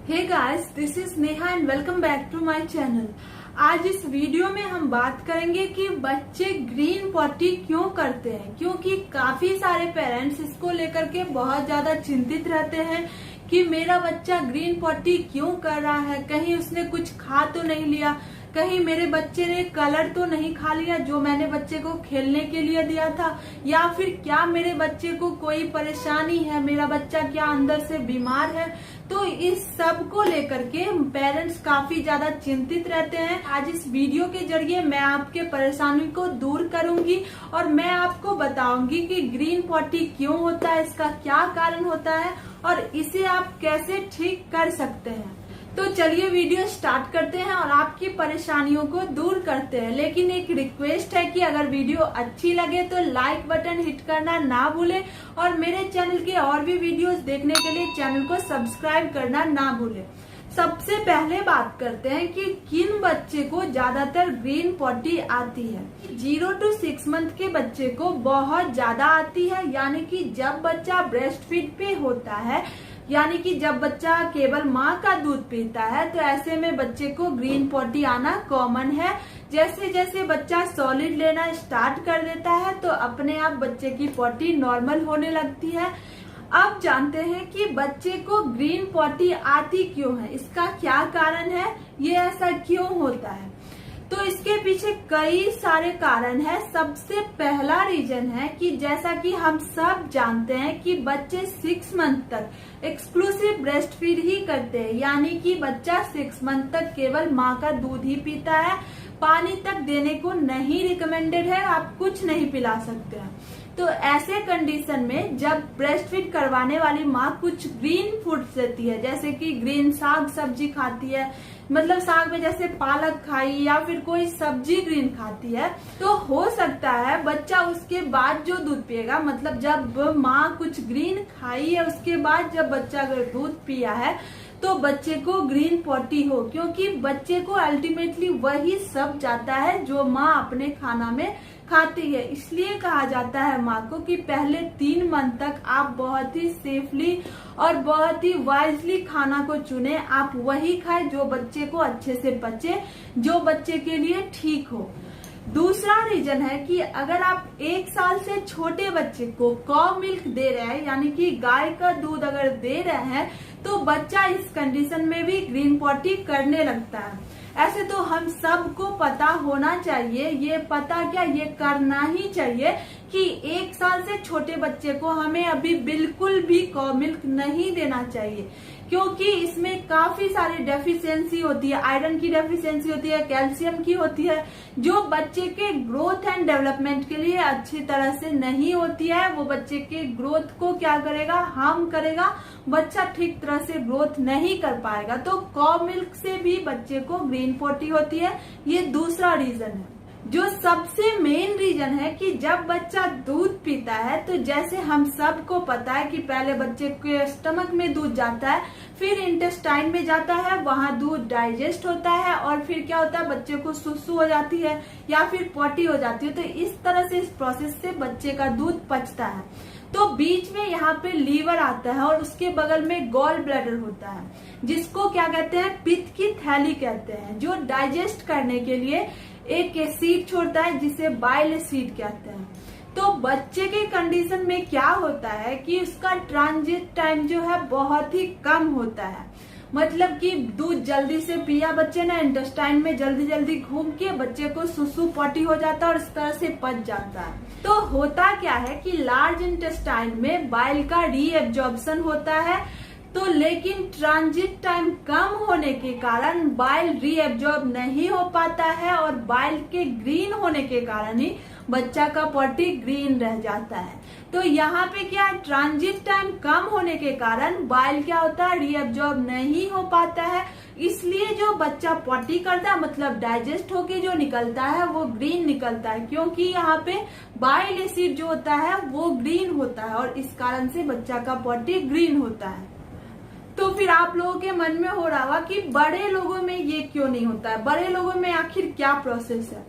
Hey guys, this is Neha and welcome back to my channel. आज इस video में हम बात करेंगे कि बच्चे ग्रीन पॉटी क्यों करते हैं, क्योंकि काफी सारे पेरेंट्स इसको लेकर के बहुत ज्यादा चिंतित रहते हैं कि मेरा बच्चा ग्रीन पॉटी क्यों कर रहा है, कहीं उसने कुछ खा तो नहीं लिया, कहीं मेरे बच्चे ने कलर तो नहीं खा लिया जो मैंने बच्चे को खेलने के लिए दिया था, या फिर क्या मेरे बच्चे को कोई परेशानी है, मेरा बच्चा क्या अंदर से बीमार है। तो इस सब को लेकर के पेरेंट्स काफी ज्यादा चिंतित रहते हैं। आज इस वीडियो के जरिए मैं आपके परेशानी को दूर करूंगी और मैं आपको बताऊंगी कि ग्रीन पॉटी क्यों होता है, इसका क्या कारण होता है और इसे आप कैसे ठीक कर सकते हैं। तो चलिए वीडियो स्टार्ट करते हैं और आपकी परेशानियों को दूर करते हैं। लेकिन एक रिक्वेस्ट है कि अगर वीडियो अच्छी लगे तो लाइक बटन हिट करना ना भूले और मेरे चैनल के और भी वीडियोस देखने के लिए चैनल को सब्सक्राइब करना ना भूले। सबसे पहले बात करते हैं कि किन बच्चे को ज्यादातर ग्रीन पॉटी आती है। 0 to 6 मंथ के बच्चे को बहुत ज्यादा आती है, यानी कि जब बच्चा ब्रेस्ट फीड पे होता है, यानी कि जब बच्चा केवल माँ का दूध पीता है, तो ऐसे में बच्चे को ग्रीन पॉटी आना कॉमन है। जैसे जैसे बच्चा सॉलिड लेना स्टार्ट कर देता है तो अपने आप बच्चे की पॉटी नॉर्मल होने लगती है। अब जानते हैं कि बच्चे को ग्रीन पॉटी आती क्यों है, इसका क्या कारण है, ये ऐसा क्यों होता है। तो इसके पीछे कई सारे कारण हैं। सबसे पहला रीजन है कि जैसा कि हम सब जानते हैं कि बच्चे 6 मंथ तक एक्सक्लूसिव ब्रेस्ट फीड ही करते हैं, यानी कि बच्चा 6 मंथ तक केवल माँ का दूध ही पीता है, पानी तक देने को नहीं रिकमेंडेड है, आप कुछ नहीं पिला सकते हैं। तो ऐसे कंडीशन में जब ब्रेस्ट फीड करवाने वाली माँ कुछ ग्रीन फूड्स देती है, जैसे कि ग्रीन साग सब्जी खाती है, मतलब साग में जैसे पालक खाई या फिर कोई सब्जी ग्रीन खाती है, तो हो सकता है बच्चा उसके बाद जो दूध पिएगा, मतलब जब माँ कुछ ग्रीन खाई है उसके बाद जब बच्चा अगर दूध पिया है तो बच्चे को ग्रीन पॉटी हो, क्योंकि बच्चे को अल्टीमेटली वही सब जाता है जो माँ अपने खाना में खाती है। इसलिए कहा जाता है माँ को कि पहले 3 मंथ तक आप बहुत ही सेफली और बहुत ही वाइजली खाना को चुने, आप वही खाएं जो बच्चे को अच्छे से पचे, जो बच्चे के लिए ठीक हो। दूसरा रीजन है कि अगर आप 1 साल से छोटे बच्चे को कॉ मिल्क दे रहे हैं, यानी कि गाय का दूध अगर दे रहे हैं, तो बच्चा इस कंडीशन में भी ग्रीन पॉटी करने लगता है। ऐसे तो हम सबको पता होना चाहिए, ये पता क्या, ये करना ही चाहिए कि 1 साल से छोटे बच्चे को हमें अभी बिल्कुल भी कॉ मिल्क नहीं देना चाहिए, क्योंकि इसमें काफी सारी डेफिशिएंसी होती है, आयरन की डेफिशिएंसी होती है, कैल्शियम की होती है, जो बच्चे के ग्रोथ एंड डेवलपमेंट के लिए अच्छी तरह से नहीं होती है। वो बच्चे के ग्रोथ को क्या करेगा, हार्म करेगा, बच्चा ठीक तरह से ग्रोथ नहीं कर पाएगा। तो कॉ मिल्क से भी बच्चे को ग्रीन पॉटी होती है, ये दूसरा रीजन है। जो सबसे मेन रीजन है कि जब बच्चा दूध पीता है, तो जैसे हम सबको पता है कि पहले बच्चे के स्टमक में दूध जाता है, फिर इंटेस्टाइन में जाता है, वहां दूध डाइजेस्ट होता है और फिर क्या होता है, बच्चे को सुसु हो जाती है या फिर पॉटी हो जाती है। तो इस तरह से, इस प्रोसेस से बच्चे का दूध पचता है। तो बीच में यहाँ पे लीवर आता है और उसके बगल में गॉल ब्लैडर होता है, जिसको क्या कहते हैं, पित्त की थैली कहते हैं, जो डाइजेस्ट करने के लिए एक एसिड छोड़ता है जिसे बाइल एसिड कहते हैं। तो बच्चे के कंडीशन में क्या होता है कि उसका ट्रांजिट टाइम जो है बहुत ही कम होता है, मतलब कि दूध जल्दी से पिया बच्चे ने, इंटेस्टाइन में जल्दी जल्दी घूम के बच्चे को सुसु पॉटी हो जाता है और इस तरह से पच जाता है। तो होता क्या है कि लार्ज इंटेस्टाइन में बाइल का रीएब्जॉर्प्शन होता है, तो लेकिन ट्रांजिट टाइम कम होने के कारण बाइल रीएब्जॉर्ब नहीं हो पाता है और बाइल के ग्रीन होने के कारण ही बच्चा का पॉटी ग्रीन रह जाता है। तो यहाँ पे क्या, ट्रांजिट टाइम कम होने के कारण बाइल क्या होता है, रीएब्जॉर्ब नहीं हो पाता है, इसलिए जो बच्चा पॉटी करता है, मतलब डाइजेस्ट होके जो निकलता है वो ग्रीन निकलता है, क्योंकि यहाँ पे बाइल एसिड जो होता है वो ग्रीन होता है और इस कारण से बच्चा का पॉटी ग्रीन होता है। तो फिर आप लोगों के मन में हो रहा होगा कि बड़े लोगों में ये क्यों नहीं होता है, बड़े लोगों में आखिर क्या प्रोसेस है।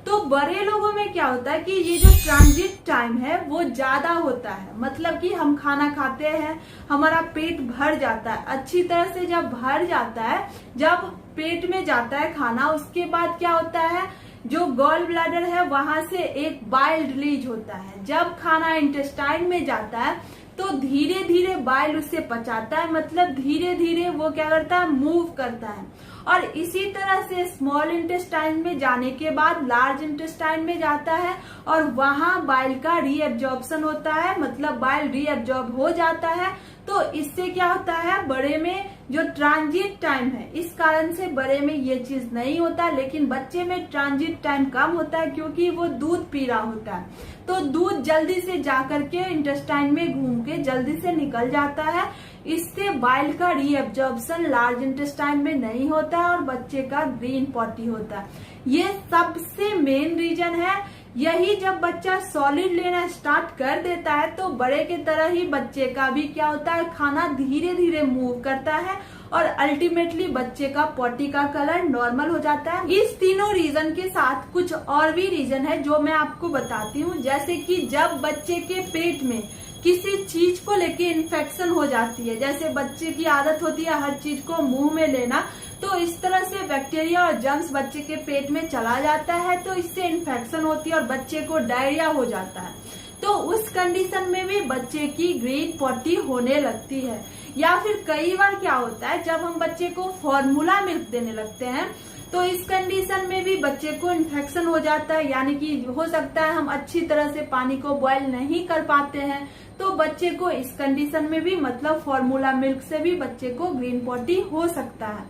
तो बड़े लोगों में क्या होता है कि ये जो ट्रांजिट टाइम है वो ज्यादा होता है। मतलब कि हम खाना खाते हैं, हमारा पेट भर जाता है, अच्छी तरह से जब भर जाता है, जब पेट में जाता है खाना, उसके बाद क्या होता है, जो गॉल ब्लैडर है वहां से एक बाइल रिलीज होता है। जब खाना इंटेस्टाइन में जाता है तो धीरे धीरे बाइल उससे पचाता है, मतलब धीरे धीरे वो क्या करता है, मूव करता है। और इसी तरह से स्मॉल इंटेस्टाइन में जाने के बाद लार्ज इंटेस्टाइन में जाता है और वहां बाइल का रीएब्जॉर्प्शन होता है, मतलब बाइल रीएब्जॉर्ब हो जाता है। तो इससे क्या होता है, बड़े में जो ट्रांजिट टाइम है, इस कारण से बड़े में ये चीज नहीं होता, लेकिन बच्चे में ट्रांजिट टाइम कम होता है क्योंकि वो दूध पी रहा होता है। तो दूध जल्दी से जाकर के इंटेस्टाइन में घूम के जल्दी से निकल जाता है। इससे बाइल का रीएब्जॉर्प्शन लार्ज इंटेस्टाइन में नहीं होता है और बच्चे का ग्रीन पॉटी होता है। ये सबसे मेन रीजन है। यही जब बच्चा सॉलिड लेना स्टार्ट कर देता है तो बड़े के तरह ही बच्चे का भी क्या होता है, खाना धीरे धीरे मूव करता है और अल्टीमेटली बच्चे का पॉटी का कलर नॉर्मल हो जाता है। इस तीनों रीजन के साथ कुछ और भी रीजन है जो मैं आपको बताती हूँ। जैसे कि जब बच्चे के पेट में किसी चीज को लेके इन्फेक्शन हो जाती है, जैसे बच्चे की आदत होती है हर चीज को मुंह में लेना, तो इस तरह से बैक्टीरिया और जर्म्स बच्चे के पेट में चला जाता है, तो इससे इन्फेक्शन होती है और बच्चे को डायरिया हो जाता है। तो उस कंडीशन में भी बच्चे की ग्रीन पॉटी होने लगती है। या फिर कई बार क्या होता है, जब हम बच्चे को फॉर्मूला मिल्क देने लगते हैं तो इस कंडीशन में भी बच्चे को इन्फेक्शन हो जाता है, यानी कि हो सकता है हम अच्छी तरह से पानी को बॉयल नहीं कर पाते हैं, तो बच्चे को इस कंडीशन में भी, मतलब फॉर्मूला मिल्क से भी बच्चे को ग्रीन पॉटी हो सकता है।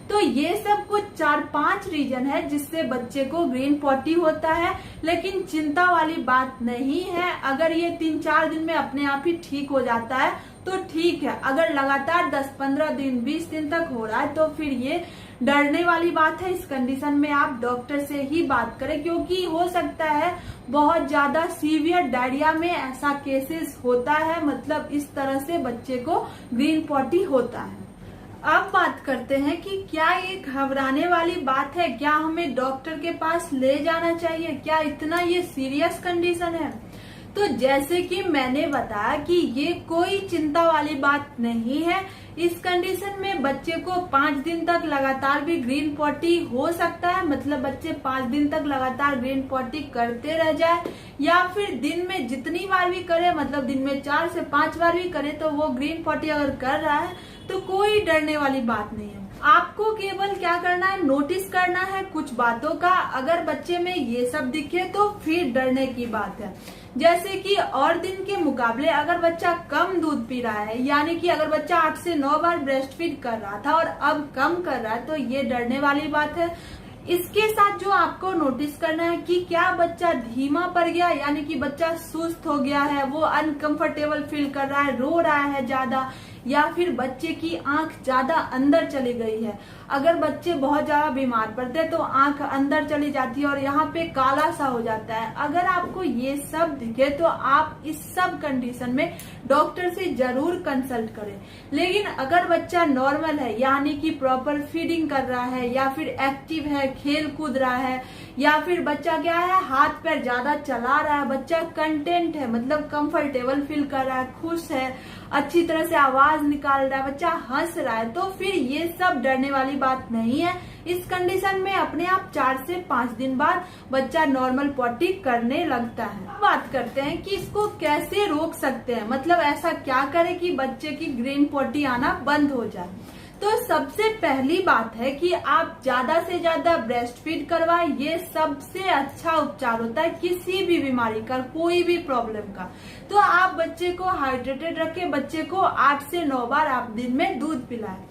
तो ये सब कुछ 4-5 रीजन है जिससे बच्चे को ग्रीन पॉटी होता है। लेकिन चिंता वाली बात नहीं है, अगर ये 3-4 दिन में अपने आप ही ठीक हो जाता है तो ठीक है। अगर लगातार 10-15 दिन 20 दिन तक हो रहा है तो फिर ये डरने वाली बात है। इस कंडीशन में आप डॉक्टर से ही बात करें, क्योंकि हो सकता है बहुत ज्यादा सीवियर डायरिया में ऐसा केसेस होता है, मतलब इस तरह से बच्चे को ग्रीन पॉटी होता है। अब बात करते हैं कि क्या ये घबराने वाली बात है, क्या हमें डॉक्टर के पास ले जाना चाहिए, क्या इतना ये सीरियस कंडीशन है। तो जैसे कि मैंने बताया कि ये कोई चिंता वाली बात नहीं है। इस कंडीशन में बच्चे को 5 दिन तक लगातार भी ग्रीन पॉटी हो सकता है, मतलब बच्चे 5 दिन तक लगातार ग्रीन पॉटी करते रह जाए, या फिर दिन में जितनी बार भी करे, मतलब दिन में 4 से 5 बार भी करे, तो वो ग्रीन पॉटी अगर कर रहा है तो कोई डरने वाली बात नहीं है। आपको केवल क्या करना है, नोटिस करना है कुछ बातों का। अगर बच्चे में ये सब दिखे तो फिर डरने की बात है। जैसे कि और दिन के मुकाबले अगर बच्चा कम दूध पी रहा है, यानी कि अगर बच्चा 8 से 9 बार ब्रेस्ट फीड कर रहा था और अब कम कर रहा है, तो ये डरने वाली बात है। इसके साथ जो आपको नोटिस करना है कि क्या बच्चा धीमा पड़ गया, यानी कि बच्चा सुस्त हो गया है, वो अनकंफर्टेबल फील कर रहा है, रो रहा है ज्यादा, या फिर बच्चे की आंख ज्यादा अंदर चली गई है। अगर बच्चे बहुत ज्यादा बीमार पड़ते हैं तो आंख अंदर चली जाती है और यहाँ पे काला सा हो जाता है। अगर आपको ये सब दिखे तो आप इस सब कंडीशन में डॉक्टर से जरूर कंसल्ट करें। लेकिन अगर बच्चा नॉर्मल है, यानी कि प्रॉपर फीडिंग कर रहा है, या फिर एक्टिव है, खेल कूद रहा है, या फिर बच्चा क्या है, हाथ पैर ज्यादा चला रहा है, बच्चा कंटेंट है, मतलब कंफर्टेबल फील कर रहा है, खुश है, अच्छी तरह से आवाज निकाल रहा है, बच्चा हंस रहा है, तो फिर ये सब डरने वाली बात नहीं है। इस कंडीशन में अपने आप 4 से 5 दिन बाद बच्चा नॉर्मल पॉटी करने लगता है। अब बात करते हैं कि इसको कैसे रोक सकते हैं, मतलब ऐसा क्या करें कि बच्चे की ग्रीन पॉटी आना बंद हो जाए। तो सबसे पहली बात है कि आप ज्यादा से ज्यादा ब्रेस्ट फीड करवाएं। ये सबसे अच्छा उपचार होता है किसी भी बीमारी का, कोई भी प्रॉब्लम का। तो आप बच्चे को हाइड्रेटेड रखें, बच्चे को 8 से 9 बार आप दिन में दूध पिलाएं।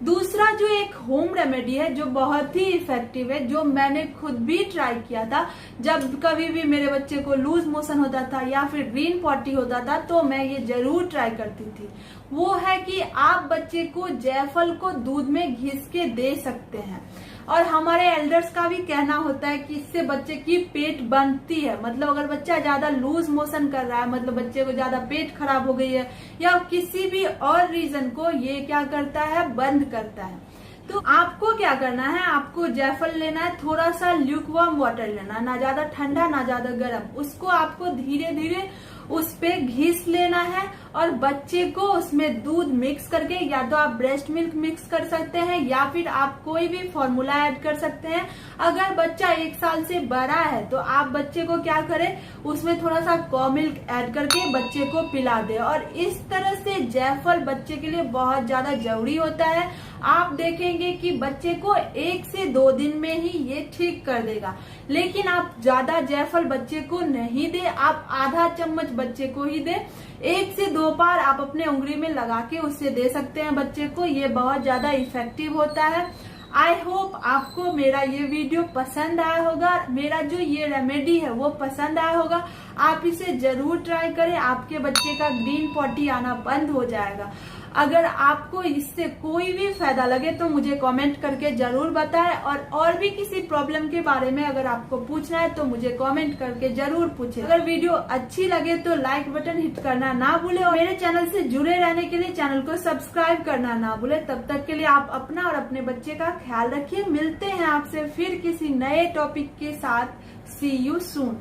दूसरा जो एक होम रेमेडी है जो बहुत ही इफेक्टिव है, जो मैंने खुद भी ट्राई किया था, जब कभी भी मेरे बच्चे को लूज मोशन होता था या फिर ग्रीन पॉटी होता था तो मैं ये जरूर ट्राई करती थी। वो है कि आप बच्चे को जायफल को दूध में घिस के दे सकते हैं। और हमारे एल्डर्स का भी कहना होता है कि इससे बच्चे की पेट बनती है, मतलब अगर बच्चा ज्यादा लूज मोशन कर रहा है, मतलब बच्चे को ज्यादा पेट खराब हो गई है, या किसी भी और रीजन को ये क्या करता है, बंद करता है। तो आपको क्या करना है, आपको जायफल लेना है, थोड़ा सा ल्यूकवार्म वाटर लेना है, ना ज्यादा ठंडा ना ज्यादा गर्म। उसको आपको धीरे धीरे उस पे घिस लेना है और बच्चे को उसमें दूध मिक्स करके, या तो आप ब्रेस्ट मिल्क मिक्स कर सकते हैं या फिर आप कोई भी फॉर्मूला ऐड कर सकते हैं। अगर बच्चा 1 साल से बड़ा है तो आप बच्चे को क्या करें, उसमें थोड़ा सा कॉ मिल्क ऐड करके बच्चे को पिला दे। और इस तरह से जायफल बच्चे के लिए बहुत ज्यादा जरूरी होता है। आप देखेंगे कि बच्चे को 1 से 2 दिन में ही ये ठीक कर देगा। लेकिन आप ज्यादा जायफल बच्चे को नहीं दे, आप आधा चम्मच बच्चे को ही दे। 1 से 2 बार आप अपने उंगली में लगा के उससे दे सकते हैं बच्चे को, ये बहुत ज्यादा इफेक्टिव होता है। आई होप आपको मेरा ये वीडियो पसंद आया होगा, मेरा जो ये रेमेडी है वो पसंद आया होगा। आप इसे जरूर ट्राई करें, आपके बच्चे का ग्रीन पॉटी आना बंद हो जाएगा। अगर आपको इससे कोई भी फायदा लगे तो मुझे कमेंट करके जरूर बताएं, और भी किसी प्रॉब्लम के बारे में अगर आपको पूछना है तो मुझे कमेंट करके जरूर पूछें। अगर वीडियो अच्छी लगे तो लाइक बटन हिट करना ना भूले, और मेरे चैनल से जुड़े रहने के लिए चैनल को सब्सक्राइब करना ना भूले। तब तक के लिए आप अपना और अपने बच्चे का ख्याल रखिए। मिलते हैं आपसे फिर किसी नए टॉपिक के साथ। सी यू सून।